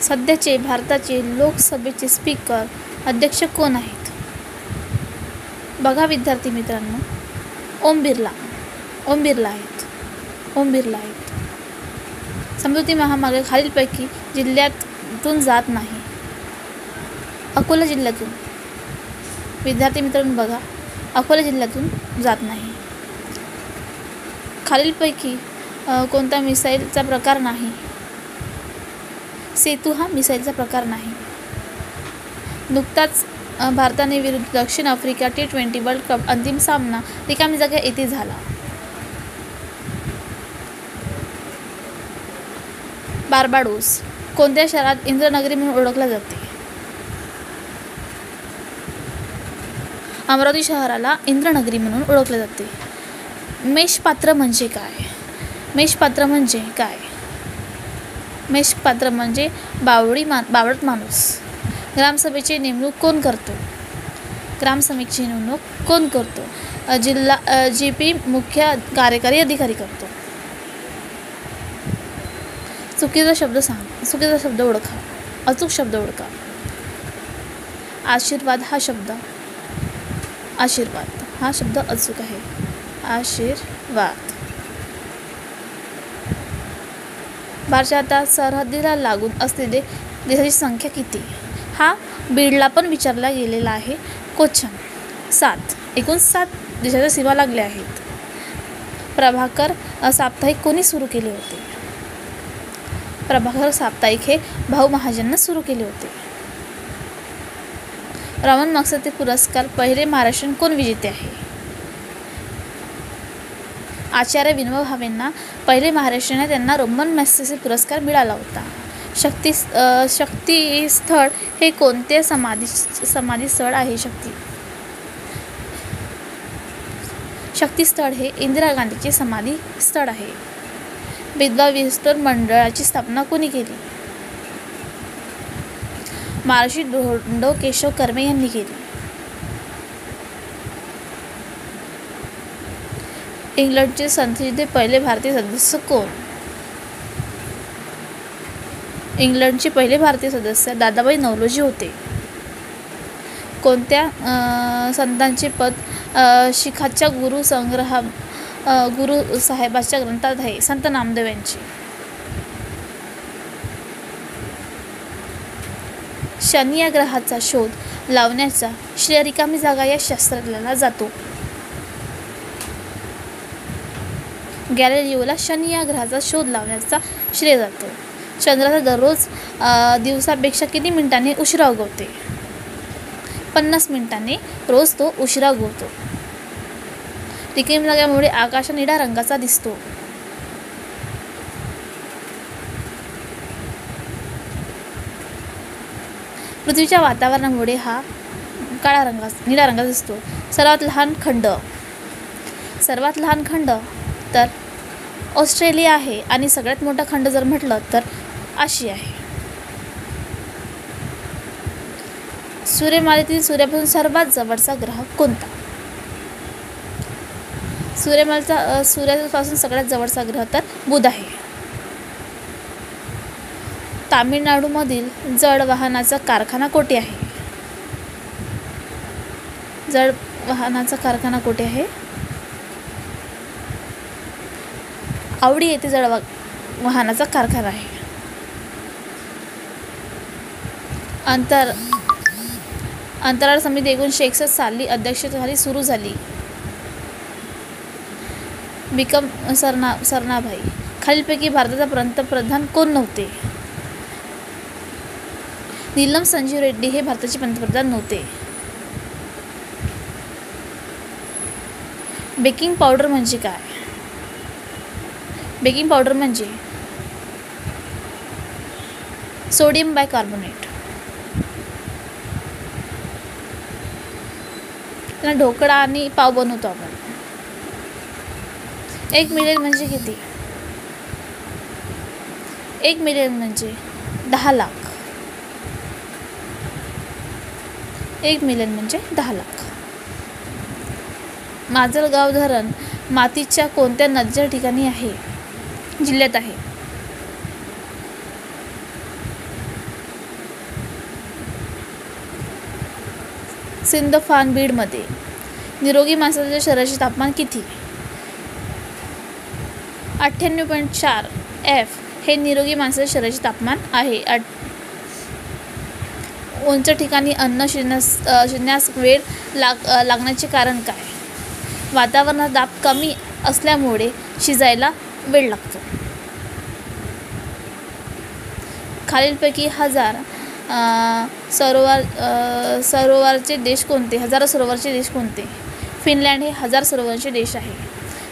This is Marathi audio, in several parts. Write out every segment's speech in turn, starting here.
सध्याचे भारताचे लोकसभेचे स्पीकर अध्यक्ष कोण आहेत? बघा विद्यार्थी मित्रांनो, ओम बिर्ला आहेत. समृद्धी महामार्ग खालीलपैकी जिल्ह्यातून जात नाही. अकोला जिल्ह्यातून. विद्यार्थी मित्रांनो बघा, अकोला जिल्ह्यातून जात नाही. खालीलपैकी कोणता मिसाईलचा प्रकार नाही? सेतू हा मिसाईलचा प्रकार नाही. नुकताच भारताने विरुद्ध दक्षिण आफ्रिका T20 वर्ल्ड कप अंतिम सामना रिकामी जागा येथे झाला. बार्बाडोस कोणत्या शहरात इंद्रनगरी म्हणून ओळखले जाते? अमरावती शहराला इंद्रनगरी म्हणून ओळखले जाते. मेषपात्र म्हणजे काय? मेषपात्र म्हणजे बावळट माणूस. ग्रामसभेची नेमणूक कोण करतो? जिल्हा GP मुख्य कार्यकारी अधिकारी करतो. चुकीचा शब्द ओळखा. अचूक शब्द ओळखा. आशीर्वाद हा शब्द अचूक आहे. आशीर्वाद. भारताच्या सरहद्दीला लागून असलेले देशाची संख्या किती? हा बीडला पण विचारला गेलेला आहे. क्वेश्चन 7. एकूण 7 देशाच्या सीमा लागल्या आहेत. प्रभाकर साप्ताहिक कोणी सुरू केले होते? प्रभाकर साप्ताहिक हे भाऊ महाजनने सुरू केले होते. रमण मगसेसे पुरस्कार पहिले महाराष्ट्रीयन कोण विजेते आहे? आचार्य विनोबा भावेंना पहिले महाराष्ट्रीयन त्यांना रमण मगसेसे पुरस्कार मिळाला होता. शक्ती स्थळ हे कोणते समाधी स्थळ आहे? शक्ती स्थळ हे इंदिरा गांधीचे समाधी स्थळ आहे. विधवा विस्तार मंडळाची स्थापना कोणी केली? महर्षी धोंडो केशव कर्वे यांनी केली. इंग्लंडचे संसदेचे पहिले भारतीय सदस्य कोण? इंग्लंडचे पहिले भारतीय सदस्य दादाभाई नौरोजी होते. कोणत्या संतांचे पद शीखांच्या गुरु साहेबाच्या ग्रंथात आहे? संत नामदेव यांचे. शनी या ग्रहाचा शोध लावण्याचा श्रेय रिकामी जागा या शास्त्रज्ञाला जातो. गॅलिलिओला शनी या ग्रहाचा शोध लावण्याचा श्रेय जातो. चंद्राचा दररोज दिवसापेक्षा किती मिनिटांनी उशिरा उगवते? 50 मिनिटांनी रोज तो उशिरा उगवतो. रिकामी जाग्यामुळे आकाश निळ्या रंगाचा दिसतो. पृथ्वीच्या वातावरणामुळे हा निळ्या रंगाचा दिसतो. सर्वात लहान खंड तर ऑस्ट्रेलिया आहे आणि सगळ्यात मोठा खंड जर म्हटलं तर आशिया आहे. सूर्यमालेतील सूर्यापासून सर्वात जवळचा ग्रह कोणता? सूर्यापासून सगळ्यात जवळचा ग्रह तर बुध आहे. तामिळनाडूमधील जड वाहनाचा कारखाना कोठे आहे? आवडी येथे जड वाहनाचा कारखाना आहे. अंतराळ समिती 1961 साली अध्यक्षतेखाली सुरू झाली. बिकम सरनाभाई. खालीलपैकी भारताचा पंतप्रधान कोण नव्हते? नीलम संजीव रेड्डी हे भारताचे पंतप्रधान नव्हते. बेकिंग पावडर म्हणजे काय? बेकिंग पावडर म्हणजे सोडियम बायकार्बोनेट. त्याला ढोकळा आणि पाव बनवतो आपण. 1 मिलियन म्हणजे किती? 1 मिलियन म्हणजे 10 लाख. 1 मिलियन म्हणजे 10 लाख. माजलगाव धरण मातीच्या कोणत्या नदीच्या ठिकाणी आहे? जिल्ह्यात आहे. सिंदफान बीडमध्ये. निरोगी माणसाच्या शरीराचे तापमान किती? 98.4 F हे निरोगी माणसाच्या शरीराचे तापमान आहे. उंच ठिकाणी अन्न शिजण्यास वेळ लागण्याचे कारण काय? वातावरणात दाब कमी असल्यामुळे शिजायला वेळ लागतो. खालीलपैकी हजारो सरोवराचे देश कोणते? फिनलँड हे हजार सरोवरांचे देश आहे.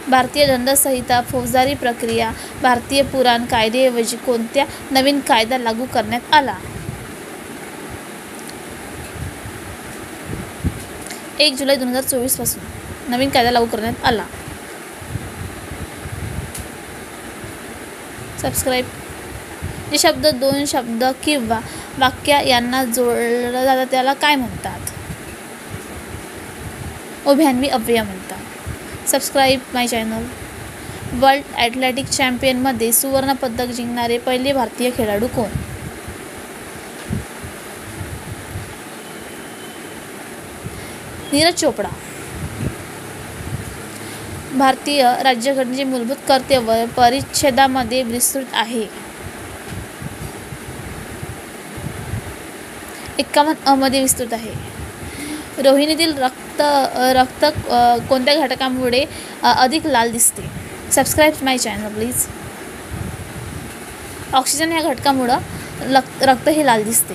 भारतीय दंडसंहिता फौजदारी प्रक्रिया भारतीय पुराण कायद्याऐवजी कोणत्या नवीन कायदा लागू करण्यात आला? 1 जुलै 2024 पासून नवीन कायदा लागू करण्यात आला. सबस्क्राईब. जे शब्द 2 शब्द किंवा वाक्य यांना जोडलं जातात त्याला काय म्हणतात? उभयन्वी अव्यय म्हणतात. सबस्क्राईब माय चॅनल. वर्ल्ड ॲथलेटिक चॅम्पियनमध्ये सुवर्ण पदक जिंकणारे पहिले भारतीय खेळाडू कोण? नीरज चोपडा. भारतीय राज्यघटनेचे मूलभूत कर्तव्य परिच्छेदामध्ये विस्तृत आहे. 51 मध्ये विस्तृत आहे. रोहिणीतील रक्त कोणत्या घटकामुळे अधिक लाल दिसते? Subscribe my channel please. Oxygen या घटकामुळं रक्त हे लाल दिसते.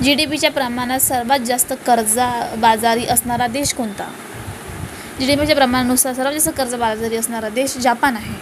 GDPच्या प्रमाणात सर्वात जास्त कर्जबाजारी असणारा देश कोणता? GDPच्या प्रमाणानुसार सर्वात जास्त कर्जबाजारी असणारा देश जपान आहे.